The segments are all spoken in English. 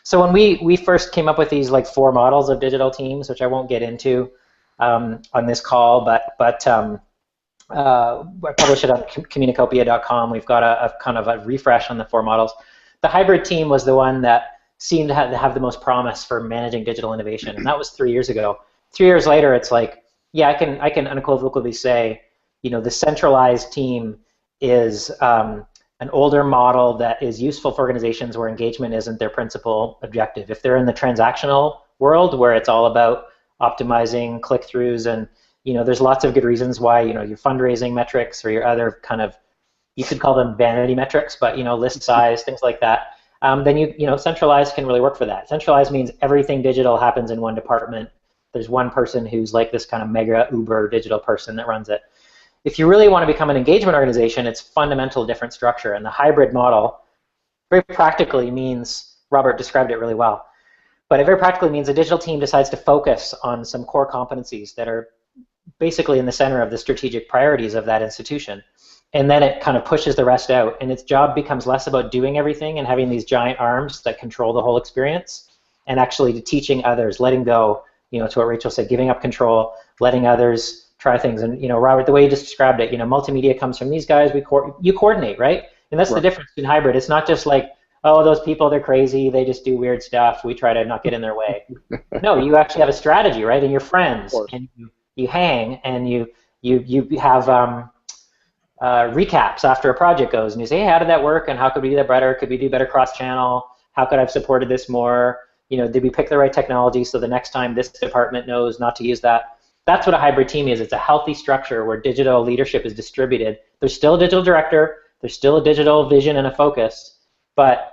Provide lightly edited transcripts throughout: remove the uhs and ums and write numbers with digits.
So when we first came up with these like 4 models of digital teams, which I won't get into on this call, but I publish it on Communicopia.com. We've got a kind of a refresh on the 4 models. The hybrid team was the one that seemed to have the most promise for managing digital innovation, and that was 3 years ago. 3 years later, it's like, yeah, I can unequivocally say, the centralized team is an older model that is useful for organizations where engagement isn't their principal objective. If they're in the transactional world where it's all about optimizing click-throughs and there's lots of good reasons why your fundraising metrics or your other kind of, you could call them vanity metrics, but list size, things like that. Then centralized can really work for that. Centralized means everything digital happens in one department. There's one person who's like this kind of mega Uber digital person that runs it. If you really want to become an engagement organization, it's fundamental different structure. And the hybrid model very practically means, Robert described it really well, but it very practically means a digital team decides to focus on some core competencies that are basically in the center of the strategic priorities of that institution. And then it kind of pushes the rest out, and its job becomes less about doing everything and having these giant arms that control the whole experience, and actually teaching others, letting go, to what Rachel said, giving up control, letting others try things. And Robert, the way you just described it, multimedia comes from these guys. You coordinate, right? And that's right. The difference in hybrid. It's not just like, oh, those people, they're crazy, they just do weird stuff, we try to not get in their way. No, you actually have a strategy, right? And you're friends, and you hang, and you have recaps after a project goes, and you say, hey, how did that work, and how could we do that better? Could we do better cross-channel? How could I have supported this more? Did we pick the right technology so the next time this department knows not to use that? That's what a hybrid team is. It's a healthy structure where digital leadership is distributed. There's still a digital director, there's still a digital vision and a focus, but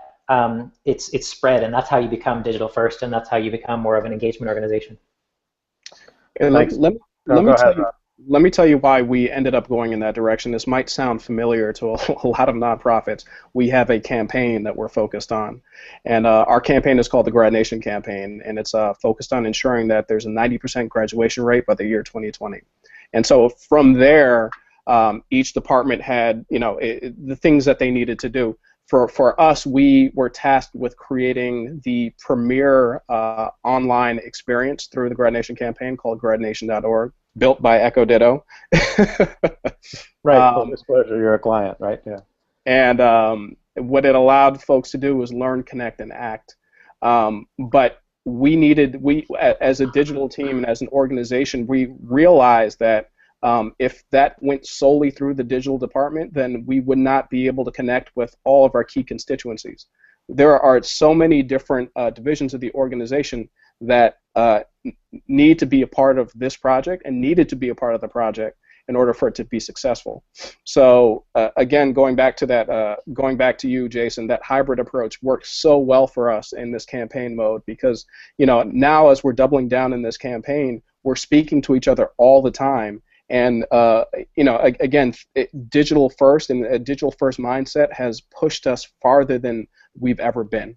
it's spread, and that's how you become digital first, and that's how you become more of an engagement organization. And let me tell you why we ended up going in that direction. This might sound familiar to a lot of nonprofits. We have a campaign that we're focused on, and our campaign is called the Grad Nation campaign, and it's focused on ensuring that there's a 90% graduation rate by the year 2020. And so from there, each department had the things that they needed to do. For us, we were tasked with creating the premier online experience through the Grad Nation campaign called gradnation.org. Built by Echo Ditto. Right, full disclosure, you're a client, right? Yeah. And what it allowed folks to do was learn, connect, and act. But we as a digital team and as an organization, we realized that if that went solely through the digital department, then we would not be able to connect with all of our key constituencies. There are so many different divisions of the organization that need to be a part of this project and needed to be a part of the project in order for it to be successful. So again, going back to you, Jason, that hybrid approach works so well for us in this campaign mode because now as we're doubling down in this campaign, we're speaking to each other all the time. And again, digital first and a digital first mindset has pushed us farther than we've ever been.